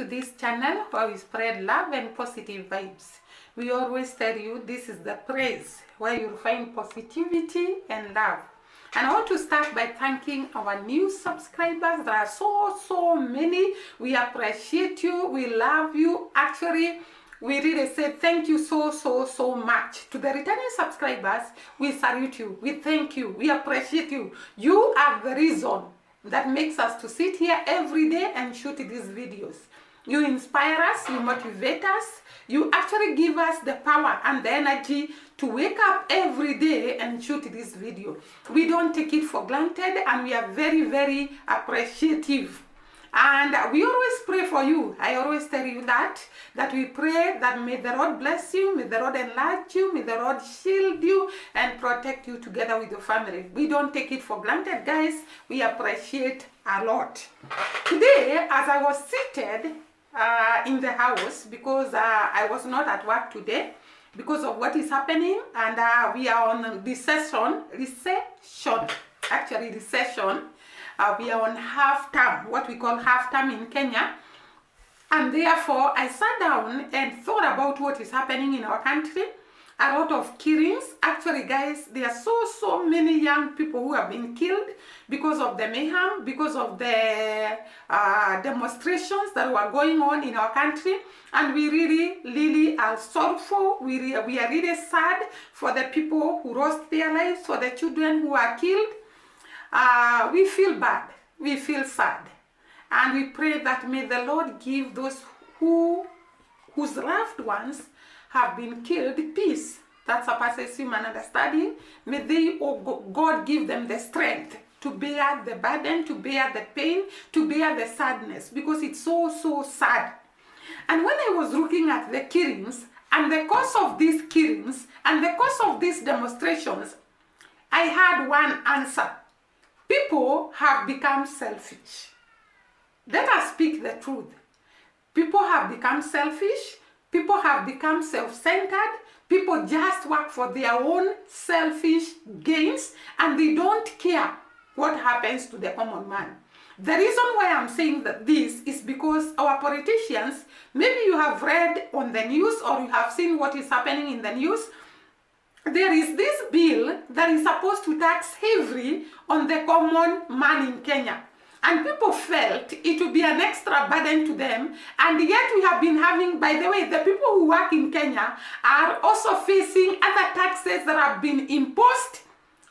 to this channel where we spread love and positive vibes. We always tell you this is the place where you'll find positivity and love. And I want to start by thanking our new subscribers. There are so many. We appreciate you. We love you. Actually, we really say thank you so much. To the returning subscribers, we salute you. We thank you. We appreciate you. You are the reason that makes us to sit here every day and shoot these videos. You inspire us, you motivate us, you actually give us the power and the energy to wake up every day and shoot this video. We don't take it for granted and we are very appreciative. And we always pray for you. I always tell you that we pray that may the Lord bless you, may the Lord enlarge you, may the Lord shield you and protect you together with your family. We don't take it for granted, guys. We appreciate a lot. Today, as I was seated in the house, because I was not at work today, because of what is happening, and we are on recession. We are on half term, what we call half term in Kenya. And therefore, I sat down and thought about what is happening in our country. A lot of killings. Actually, guys, there are so many young people who have been killed because of the mayhem, because of the demonstrations that were going on in our country. And we really are sorrowful. We are really sad for the people who lost their lives, for the children who are killed. We feel bad, we feel sad, and we pray that may the Lord give those whose loved ones have been killed peace that surpasses human understanding. May they, God, give them the strength to bear the burden, to bear the pain, to bear the sadness, because it's so sad. And when I was looking at the killings and the cause of these killings and the cause of these demonstrations, I had one answer. People have become selfish. Let us speak the truth. People have become selfish. People have become self-centered. People just work for their own selfish gains and they don't care what happens to the common man. The reason why I'm saying that this is because our politicians, maybe you have read on the news or you have seen what is happening in the news. There is this bill that is supposed to tax heavily on the common man in Kenya. And people felt it would be an extra burden to them. And yet we have been having, by the way, the people who work in Kenya are also facing other taxes that have been imposed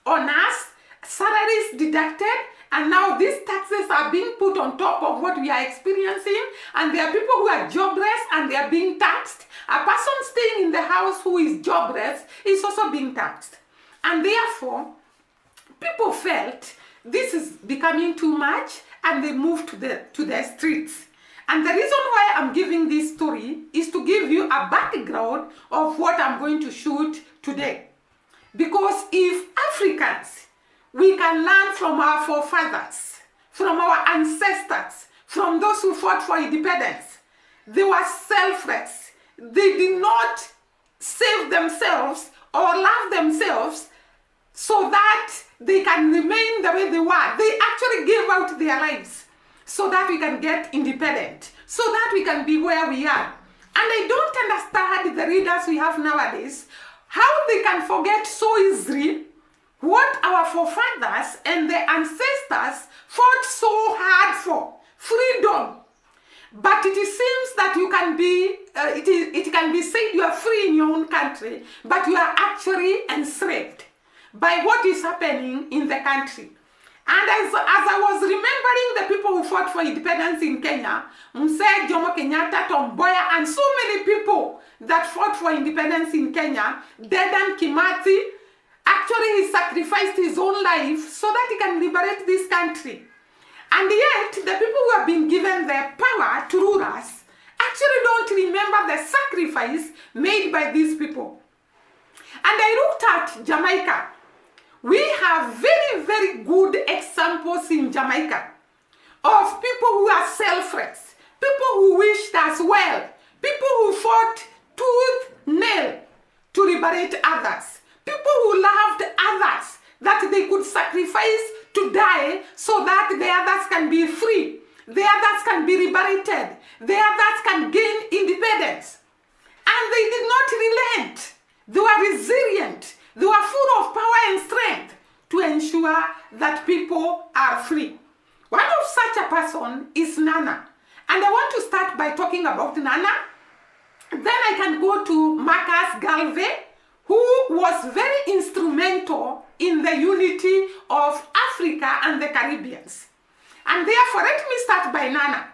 on us, salaries deducted, and now these taxes are being put on top of what we are experiencing. And there are people who are jobless and they are being taxed. A person staying in the house who is jobless is also being taxed. And therefore, people felt this is becoming too much and they moved to the streets. And the reason why I'm giving this story is to give you a background of what I'm going to shoot today. Because if Africans, we can learn from our forefathers, from our ancestors, from those who fought for independence. They were selfless. They did not save themselves or love themselves so that they can remain the way they were. They actually gave out their lives so that we can get independent, so that we can be where we are. And I don't understand the readers we have nowadays, how they can forget so easily what our forefathers and their ancestors fought so hard for, freedom. But it seems that you can be, it can be said you are free in your own country, but you are actually enslaved by what is happening in the country. And as I was remembering the people who fought for independence in Kenya, Mzee Jomo Kenyatta, Tom Mboya, and so many people that fought for independence in Kenya, Dedan Kimathi, actually he sacrificed his own life so that he can liberate this country. And yet, the people who have been given the power to rule us actually don't remember the sacrifice made by these people. And I looked at Jamaica. We have very good examples in Jamaica of people who are selfless, people who wished us well, people who fought tooth nail to liberate others, people who loved others, that they could sacrifice to die so that the others can be free. the others can be liberated, the others can gain independence. And they did not relent. They were resilient. They were full of power and strength to ensure that people are free. One of such a person is Nana. And I want to start by talking about Nana. Then I can go to Marcus Garvey, who was very instrumental in the unity of Africa and the Caribbean. And therefore, let me start by Nana.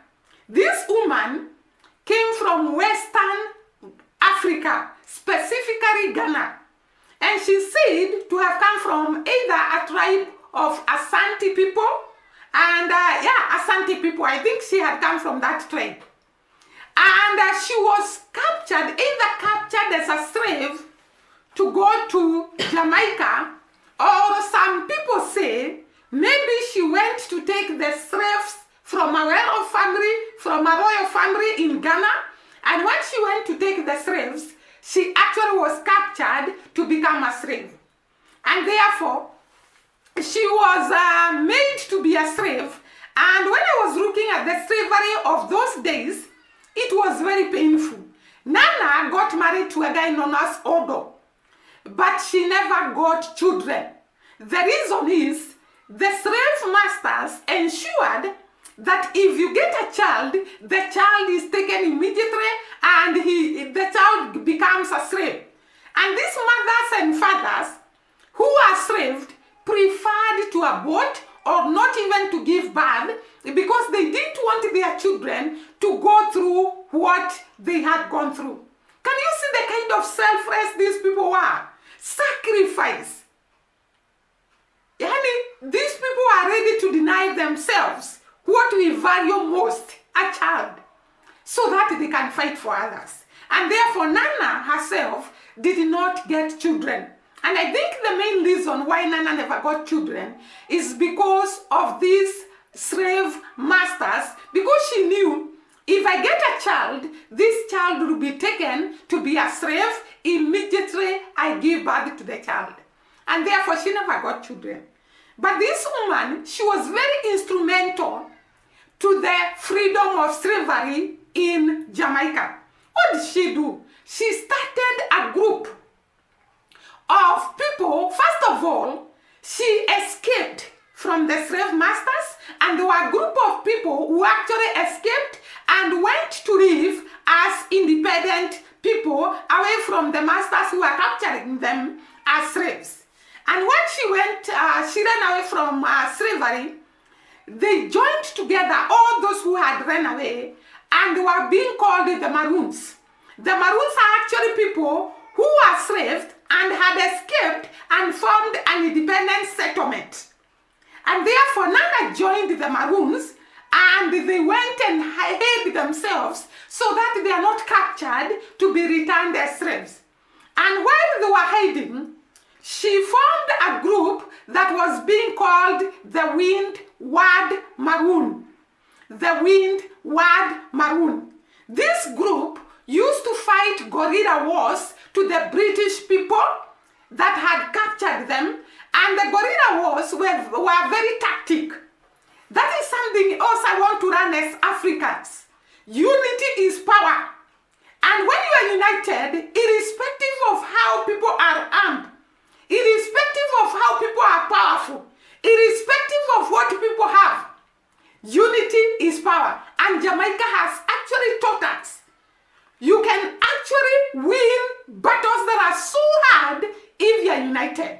This woman came from Western Africa, specifically Ghana. And she said to have come from either a tribe of Asante people, and Asante people, I think she had come from that tribe. And she was captured as a slave to go to Jamaica, or some people say maybe she went to take the slaves from a royal family in Ghana, and when she went to take the slaves, she actually was captured to become a slave. And therefore, she was made to be a slave. And when I was looking at the slavery of those days, it was very painful. Nana got married to a guy known as Odo, but she never got children. The reason is the slave masters ensured that if you get a child, the child is taken immediately and the child becomes a slave. And these mothers and fathers who are slaved preferred to abort or not even to give birth because they didn't want their children to go through what they had gone through. Can you see the kind of selfless these people were? Sacrifice. These people are ready to deny themselves what we value most, a child, so that they can fight for others. And therefore, Nana herself did not get children. And I think the main reason why Nana never got children is because of these slave masters, because she knew if I get a child, this child will be taken to be a slave. Immediately, I give birth to the child. And therefore, she never got children. But this woman, she was very instrumental to the freedom of slavery in Jamaica. What did she do? She started a group of people. First of all, she escaped from the slave masters, and there were a group of people who actually escaped and went to live as independent people away from the masters who were capturing them as slaves. And when she ran away from slavery, they joined together all those who had run away, and they were being called the maroons. The maroons are actually people who were slaves and had escaped and formed an independent settlement. And therefore, Nana joined the maroons, and they went and hid themselves so that they are not captured to be returned as slaves. And while they were hiding, she formed a group that was being called the Windward Maroon. The Windward Maroon. This group used to fight guerrilla wars to the British people that had captured them, and the guerrilla wars were very tactic. That is something else I want to run as Africans. Unity is power. And when you are united, irrespective of how people are armed, irrespective of how people are powerful, irrespective of what people have, unity is power. And Jamaica has actually taught us you can actually win battles that are so hard if you are united.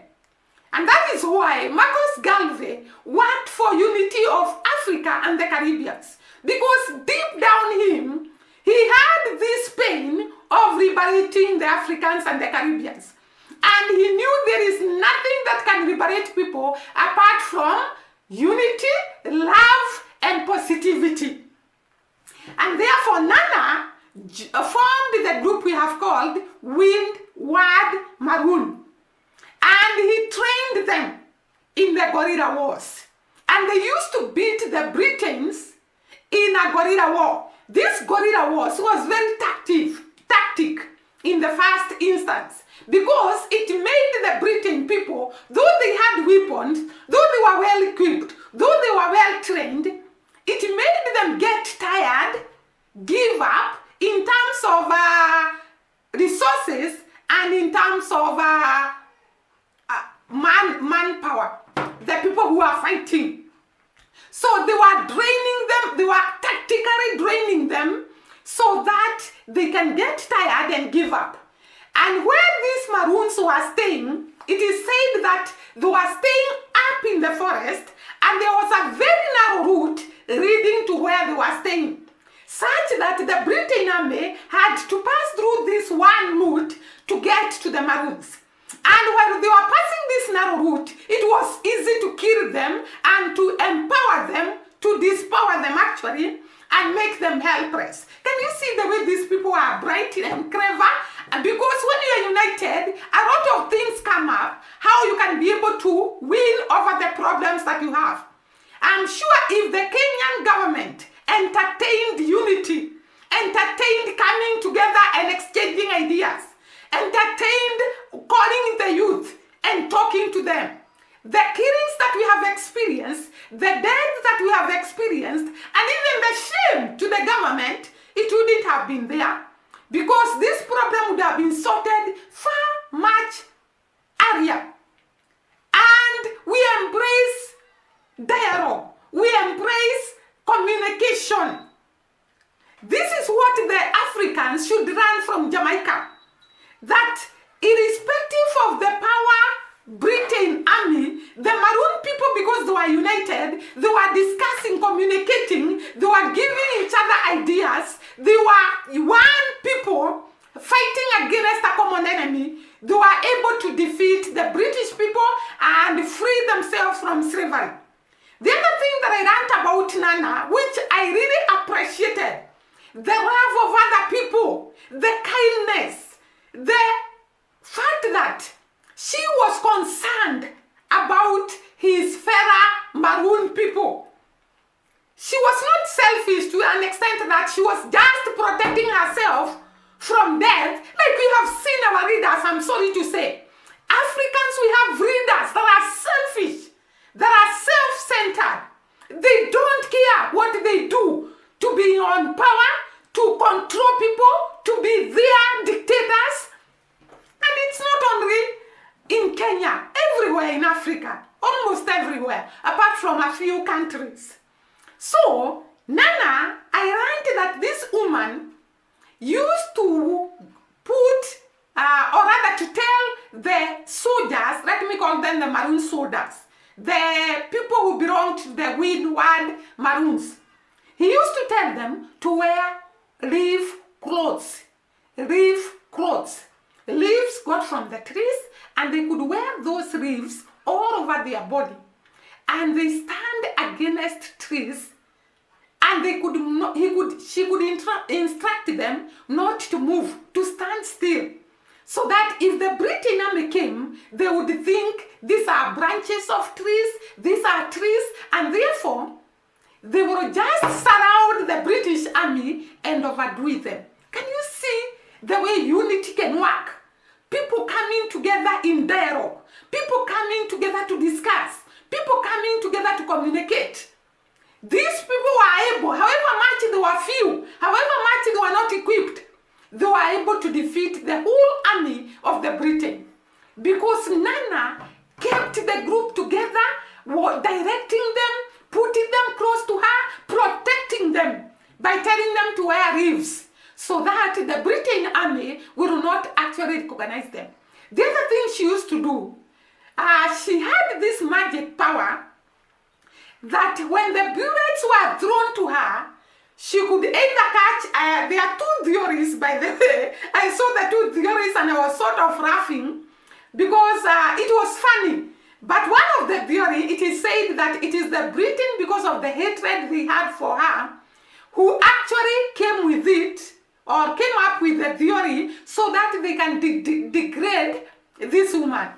And that is why Marcus Garvey worked for unity of Africa and the Caribbean. Because deep down him, he had this pain of liberating the Africans and the Caribbeans. And he knew there is nothing that can liberate people apart from unity, love, and positivity. And therefore, Nana formed the group we have called Windward Maroon. And he trained them in the guerrilla wars. And they used to beat the Britons in a guerrilla war. This guerrilla wars was very tactic in the first instance, because it made the Britain people, though they had weapons, though they were well equipped, though they were well trained, it made them get tired, give up in terms of resources and in terms of manpower, the people who are fighting. So they were draining them, they were tactically draining them so that they can get tired and give up. And where these Maroons were staying, it is said that they were staying up in the forest and there was a very narrow route leading to where they were staying, such that the British army had to pass through this one route to get to the Maroons. And while they were passing this narrow route, it was easy to kill them and to empower them, to dispower them actually, and make them helpless. Can you see the way these people are bright and clever? Because when you are united, a lot of things come up, how you can be able to win over the problems that you have. I'm sure if the Kenyan government entertained unity, entertained coming together and exchanging ideas, entertained calling the youth and talking to them, the killings that we have experienced, the deaths that we have experienced, and even the shame to the government, it wouldn't have been there, because this problem would have been sorted far much earlier. And we embrace dialogue, we embrace communication. This is what the Africans should learn from Jamaica, that irrespective of the power Britain army, the Maroon people, because they were united, they were discussing, communicating, they were giving each other ideas, they were one people fighting against a common enemy. They were able to defeat the British people and free themselves from slavery. The other thing that I learned about Nana, which I really appreciated, the love of other people, the kindness, the fact that she was concerned about his fellow Maroon people. She was not selfish to an extent that she was just protecting herself from death, like we have seen our leaders, I'm sorry to say. Africans, we have leaders that are selfish, that are self-centered. They don't care what they do to be on power, to control people, to be their dictators. And it's not only in Kenya, everywhere in Africa, almost everywhere, apart from a few countries. So, Nana, I learned that this woman used to put, or rather to tell the soldiers, let me call them the Maroon soldiers, the people who belonged to the windward Maroons. He used to tell them to wear leaf clothes, leaf clothes. Leaves got from the trees, and they could wear those leaves all over their body. And they stand against trees, and she could instruct them not to move, to stand still. So that if the British army came, they would think these are branches of trees, these are trees, and therefore they would just surround the British army and overdo them. Can you see the way unity can work? People coming together in dialogue, people coming together to discuss, people coming together to communicate. These people were able, however much they were few, however much they were not equipped, they were able to defeat the whole army of the Britain. Because Nana kept the group together, directing them, putting them close to her, protecting them by telling them to wear leaves, so that the British army will not actually recognize them. The other thing she used to do, she had this magic power that when the bullets were thrown to her, she could either catch, there are two theories, by the way. I saw the two theories and I was sort of laughing because it was funny. But one of the theory, it is said that it is the Britain, because of the hatred they had for her, who actually came with it, or came up with the theory so that they can degrade this woman.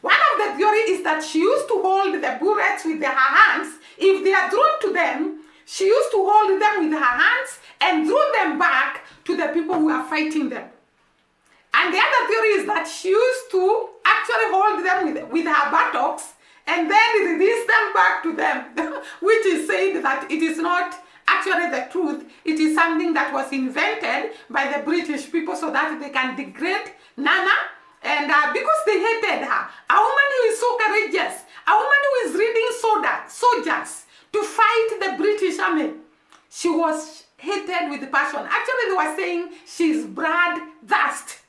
One of the theory is that she used to hold the bullets with her hands. If they are thrown to them, she used to hold them with her hands and throw them back to the people who are fighting them. And the other theory is that she used to actually hold them with her buttocks and then release them back to them, which is saying that it is not actually the truth. It is something that was invented by the British people so that they can degrade Nana, and because they hated her. A woman who is so courageous, a woman who is reading soldiers to fight the British army. She was hated with passion. Actually, they were saying she's bloodthirst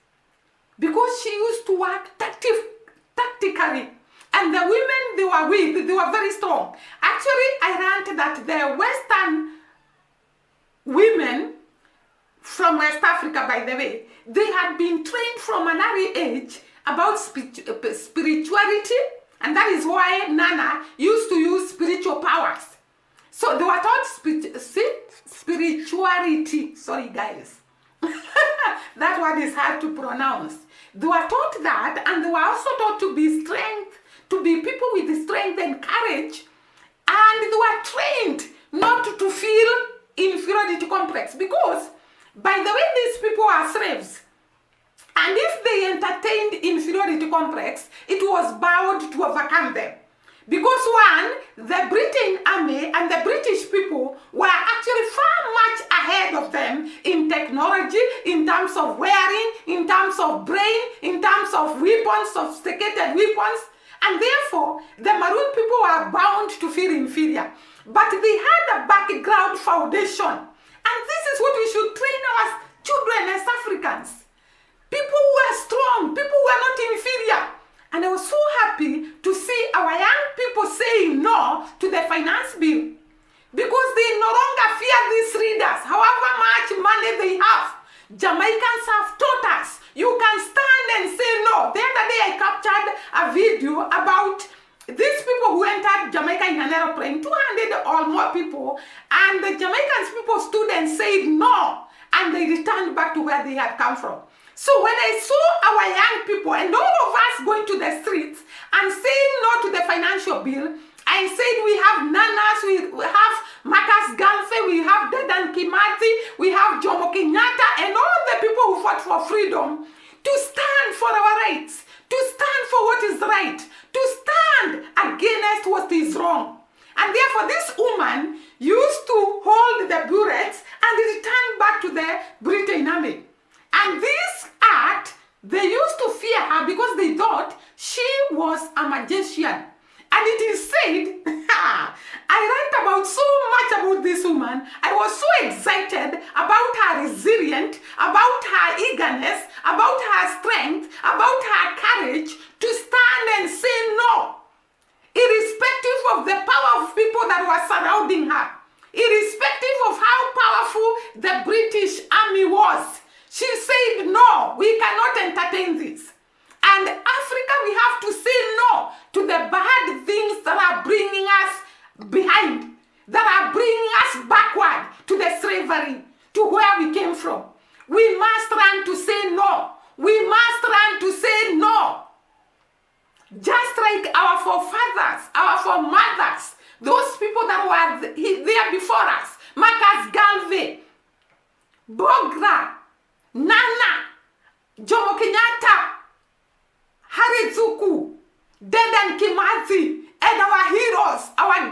because she used to work tactically. And the women they were with, they were very strong. Actually, I learned that the Western women from West Africa, by the way, they had been trained from an early age about spirituality, and that is why Nana used to use spiritual powers. So they were taught spirituality. Sorry, guys. That word is hard to pronounce. They were taught that, and they were also taught to be strength, to be people with strength and courage, and they were trained not to feel inferiority complex, because by the way these people are slaves, and if they entertained inferiority complex, it was bound to overcome them. Because one, the Britain army and the British people were actually far much ahead of them in technology, in terms of wearing, in terms of brain, in terms of weapons, sophisticated weapons, and therefore the maroon people were bound to feel inferior. But they had a background foundation, and this is what we should train our children as Africans. People who are strong, people who are not inferior. And I was so happy to see our young people saying no to the finance bill, because they no longer fear these leaders, however much money they have. Jamaicans have taught us, you can stand and say no. The other day I captured a video about these people who entered Jamaica in an aeroplane, 200 or more people, and the Jamaicans people stood and said no, and they returned back to where they had come from. So when I saw our young people and all of us going to the streets and saying no to the financial bill, I said we have Nanas, we have Marcus Garvey, we have Dedan Kimathi, we have Jomo Kenyatta, and all the people who fought for freedom to stand for our rights, to stand for what is right, to stand against what is wrong. And therefore this woman used to hold the bullets and return back to the Britain army. And this act, they used to fear her because they thought she was a magician. And it is said, I read about so much about this woman. I was so excited about her resilience, about her eagerness, about her strength, about her courage to stand and say no, irrespective of the power of people that were surrounding her, irrespective of how powerful the British army was. She said, no, we cannot entertain this. And Africa, we have to say no to the bad things that are bringing us behind, that are bringing us backward to the slavery, to where we came from. We must learn to say no. We must learn to say no. Just like our forefathers, our foremothers, those people that were there before us, Marcus Garvey, Bogra, Nana, Jomo Kenyatta, Harizuku, Dedan Kimathi, and our heroes, our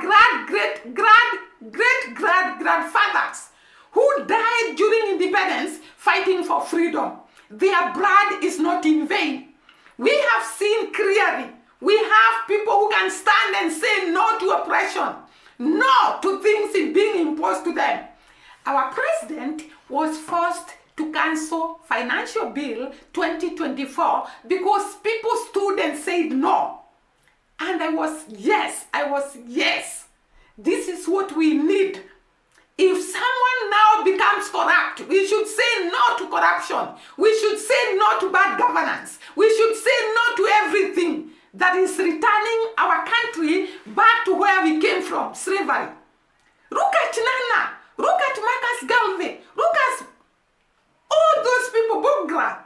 great-grandfathers who died during independence fighting for freedom. Their blood is not in vain. We have seen clearly. We have people who can stand and say no to oppression, no to things being imposed to them. Our president was forced to cancel Financial Bill 2024 because people stood and said no. And I was yes. This is what we need. If someone now becomes corrupt, we should say no to corruption. We should say no to bad governance. We should say no to everything that is returning our country back to where we came from, slavery. Look at Nana. Look at Marcus Garvey. Look at all those people, Bogra,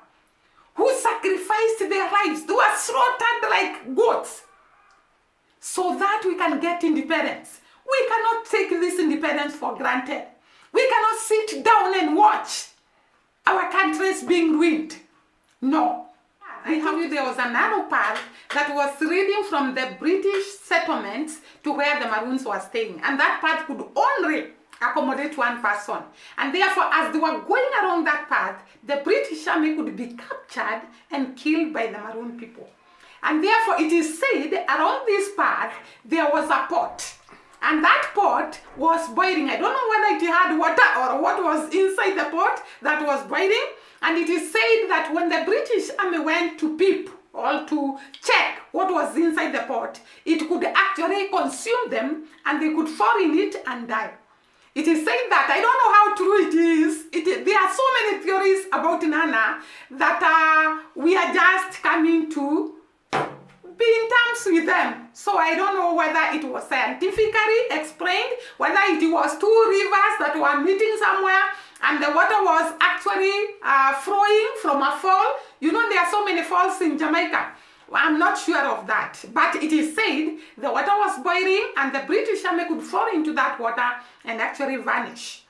who sacrificed their lives. They were slaughtered like goats so that we can get independence. We cannot take this independence for granted. We cannot sit down and watch our countries being ruined. No. there was a narrow path that was leading from the British settlements to where the Maroons were staying. And that path could only accommodate one person. And therefore, as they were going along that path, the British army could be captured and killed by the Maroon people. And therefore, it is said along this path, there was a pot. And that pot was boiling. I don't know whether it had water or what was inside the pot that was boiling. And it is said that when the British army went to peep or to check what was inside the pot, it could actually consume them and they could fall in it and die. It is said that, I don't know how true it is, there are so many theories about Nana that we are just coming to be in terms with them. So I don't know whether it was scientifically explained, whether it was two rivers that were meeting somewhere and the water was actually flowing from a fall. You know, there are so many falls in Jamaica. I'm not sure of that. But it is said the water was boiling and the British army could fall into that water and actually vanish.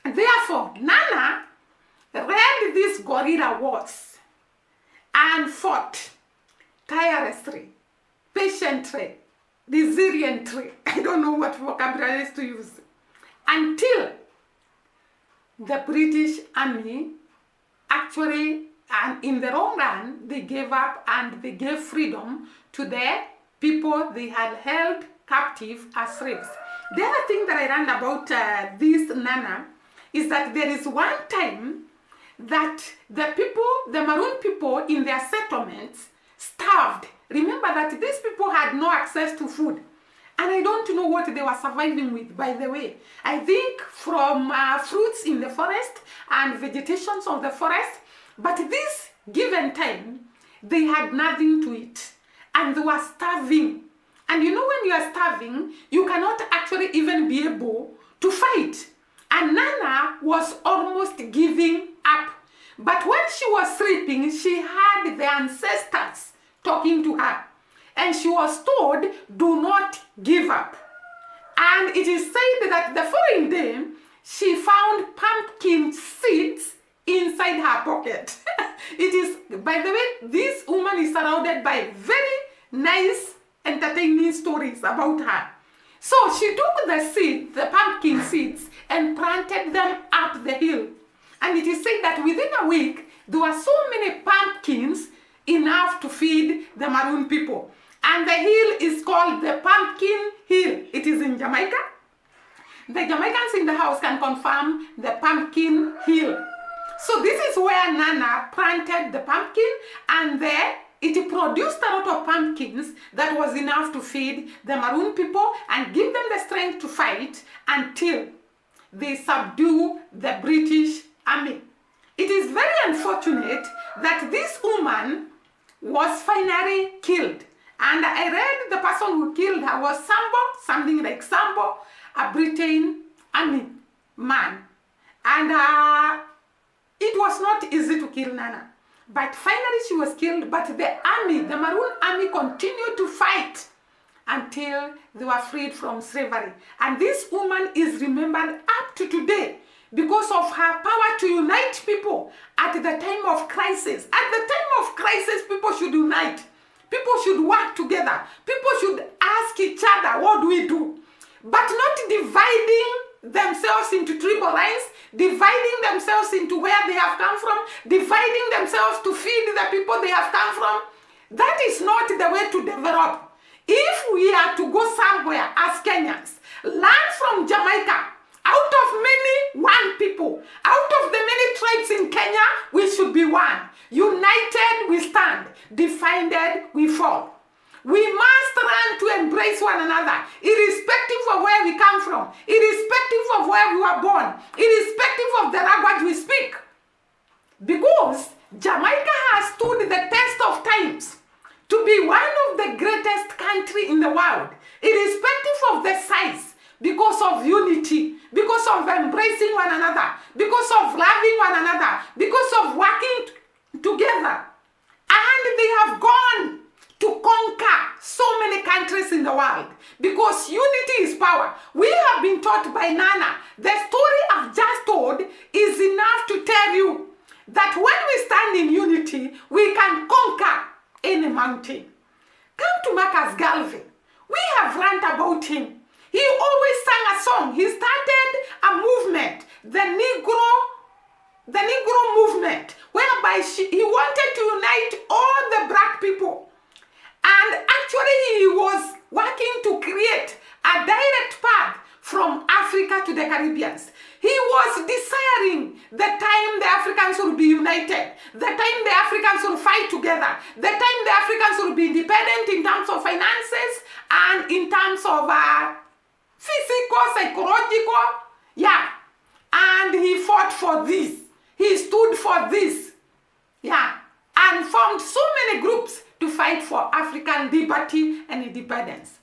Therefore, Nana read these guerrilla wars and fought tirelessly, patiently, resiliently, I don't know what vocabulary to use, until the British army actually, and in the long run, they gave up and they gave freedom to the people they had held captive as slaves. The other thing that I learned about this Nana is that there is one time that the Maroon people in their settlements starved. Remember that these people had no access to food. And I don't know what they were surviving with, by the way. I think from fruits in the forest and vegetations of the forest. But this given time, they had nothing to eat. And they were starving. And you know, when you are starving, you cannot actually even be able to fight. And Nana was almost giving up. But when she was sleeping, she had the ancestors talking to her. And she was told, do not give up. And it is said that the following day, she found pumpkin seeds inside her pocket. It is, by the way, this woman is surrounded by very nice, entertaining stories about her. So she took the seeds, the pumpkin seeds, and planted them up the hill. And it is said that within a week, there were so many pumpkins enough to feed the Maroon people. And the hill is called the Pumpkin Hill. It is in Jamaica. The Jamaicans in the house can confirm the Pumpkin Hill. So this is where Nana planted the pumpkin, and there it produced a lot of pumpkins that was enough to feed the Maroon people and give them the strength to fight until they subdue the British army. It is very unfortunate that this woman was finally killed. And I read the person who killed her was something like Sambo, a Britain army man. And it was not easy to kill Nana. But finally she was killed, but the army, the Maroon army, continued to fight until they were freed from slavery. And this woman is remembered up to today because of her power to unite people at the time of crisis. At the time of crisis, people should unite. People should work together. People should ask each other, what do we do? But not dividing themselves into tribal lines, dividing themselves into where they have come from, dividing themselves to feed the people they have come from. That is not the way to develop. If we are to go somewhere as Kenyans, learn from Jamaica. Out of many, one people. Out of the many tribes in Kenya, we should be one. United, we stand. Divided, we fall. We must learn to embrace one another, irrespective of where we come from, irrespective of where we were born, irrespective of the language we speak. Because Jamaica has stood the test of times to be one of the greatest countries in the world, irrespective of the size, because of unity, because of embracing one another, because of loving one another, because of working together. And they have gone to conquer so many countries in the world because unity is power. We have been taught by Nana. The story I've just told is enough to tell you that when we stand in unity, we can conquer in a mountain. Come to Marcus Garvey. We have learned about him. He always sang a song. He started a movement, the Negro movement, whereby he wanted to unite all the black people. And actually he was working to create a direct path from Africa to the Caribbeans. He was desiring the time the Africans will be united, the time the Africans will fight together, the time the Africans will be independent in terms of finances and in terms of physical, psychological, yeah. And he fought for this. He stood for this, yeah, and formed so many groups to fight for African liberty and independence.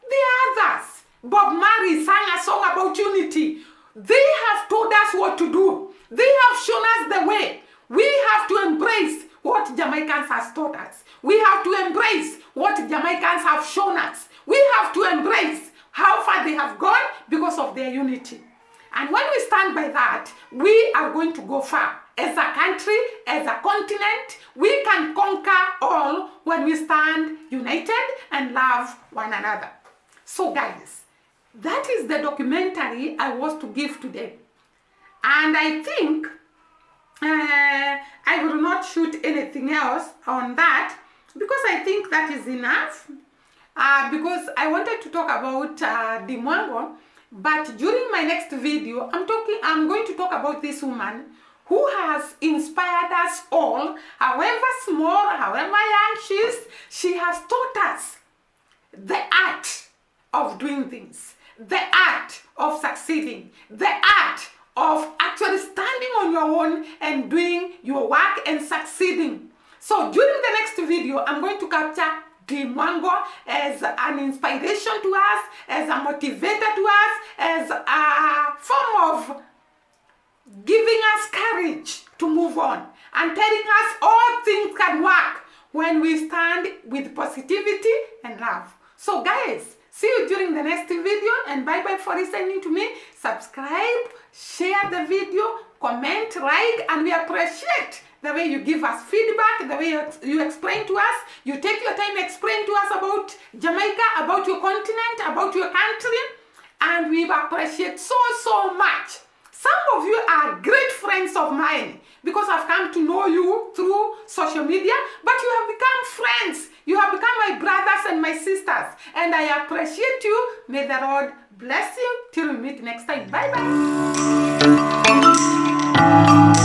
The others, Bob Marley sang a song about unity. They have told us what to do. They have shown us the way. We have to embrace what Jamaicans have taught us. We have to embrace what Jamaicans have shown us. We have to embrace how far they have gone because of their unity. And when we stand by that, we are going to go far. As a country, as a continent, we can conquer all when we stand united and love one another. So guys, that is the documentary I was to give today. And I think I will not shoot anything else on that because I think that is enough. Because I wanted to talk about the Mwango, but during my next video, I'm going to talk about this woman who has inspired us all, however small, however young she has taught us the art of doing things, the art of succeeding, the art of actually standing on your own and doing your work and succeeding. So during the next video, I'm going to capture the Mwango as an inspiration to us, as a motivator to us, as a form of giving us courage to move on and telling us all things can work when we stand with positivity and love. So guys, see you during the next video, and bye bye for listening to me. Subscribe, share the video, comment, like, and we appreciate the way you give us feedback, the way you explain to us. You take your time to explain to us about Jamaica, about your continent, about your country, and we appreciate so much. Some of you are great friends of mine because I've come to know you through social media, but you have become friends. You have become my brothers and my sisters, and I appreciate you. May the Lord bless you till we meet next time. Bye bye.